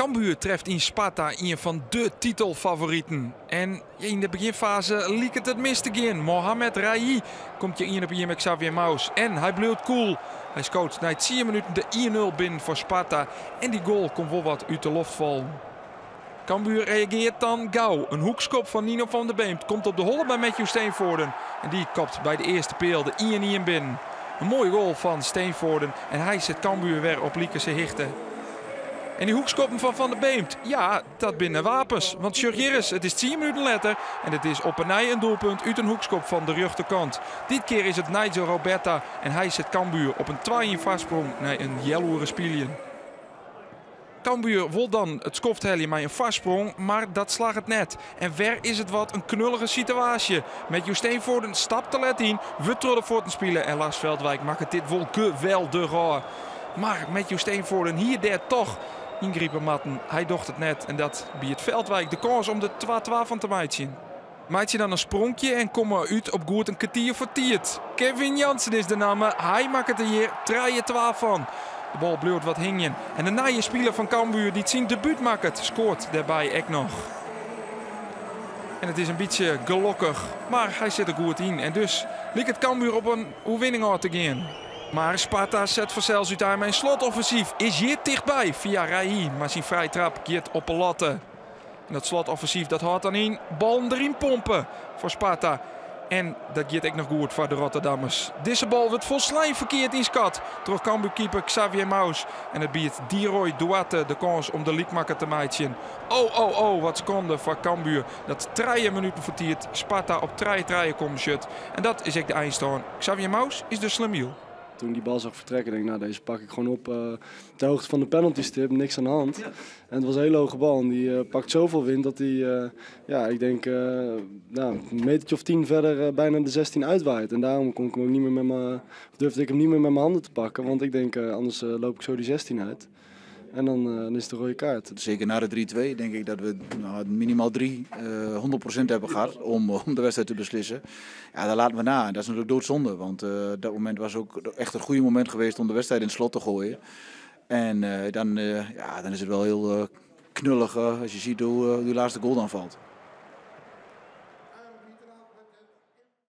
Cambuur treft in Sparta een van de titelfavorieten. En in de beginfase liep het mis te gaan. Mohamed Rai komt je in op met Xavier Maus. En hij bleef cool. Hij scoot na 10 minuten de 1-0 binnen voor Sparta. En die goal komt wel wat uit de lucht vallen. Cambuur reageert dan gauw. Een hoekskop van Nino van der Beemt komt op de holle bij Matthew Steenvoorden. En die kopt bij de eerste peel de 1-1 binnen. Een mooie goal van Steenvoorden. En hij zet Cambuur weer op Liekerse hichten. En die hoekskoppen van Van der Beemt, ja, dat binnen wapens. Want Jorgeris, het is 10 minuten later en het is op een doelpunt uit een hoekskop van de rechterkant. Dit keer is het Nigel Roberta en hij zet Cambuur op een 2-1 vastsprong naar een jaloere spelen. Cambuur wil dan het skofthellen met een vastsprong, maar dat slaagt het net. En ver is het wat een knullige situatie. Met Steenvoorden stapt te let in, we trollen voor te spelen en Lars Veldwijk maakt het dit wel geweldig. Maar Matthew Steenvoorden hier daar toch ingrepen matten. Hij docht het net en dat biedt Veldwijk de kans om de 2-2 van te maken. Maakt je dan een sprongje en komt uit op goed een kwartier voor tiert. Kevin Jansen is de naam. Hij maakt het er hier 3-2 van. De bal bleef wat hingen. En de nieuwe speler van Cambuur die het zijn debuut maakt, scoort daarbij ook nog. En het is een beetje gelukkig, maar hij zit er goed in. En dus lijkt het Cambuur op een overwinning te gaan. Maar Sparta zet vanzelfs uit aan mijn slotoffensief. Is hier dichtbij via Rai. Maar zijn vrije trap keert op een latte. En dat slotoffensief dat houdt dan in. Bal erin pompen voor Sparta. En dat gaat ook nog goed voor de Rotterdammers. Deze bal wordt volslijn verkeerd in schat. Door Cambuurkeeper Xavier Maus. En het biedt Diroy Duarte de kans om de liekmakker te maken. Oh, wat seconde voor Cambuur. Dat 3 minuten vertiert. Sparta op 3-3 komt shut. En dat is ook de eindstand. Xavier Maus is de slemiel. Toen ik die bal zag vertrekken, denk ik, nou, deze pak ik gewoon op de hoogte van de penaltystip, niks aan de hand. Ja. En het was een hele hoge bal en die pakt zoveel wind dat hij, ik denk, een metertje of 10 verder bijna de 16 uitwaait. En daarom kon ik hem ook niet meer durfde ik hem niet meer met mijn handen te pakken, want ik denk, anders loop ik zo die 16 uit. En dan is het een rode kaart. Zeker na de 3-2 denk ik dat we minimaal 100% hebben gehad om de wedstrijd te beslissen. Ja, dat laten we na. Dat is natuurlijk doodzonde, want dat moment was ook echt een goede moment geweest om de wedstrijd in het slot te gooien. En dan is het wel heel knullig als je ziet hoe die laatste goal dan valt.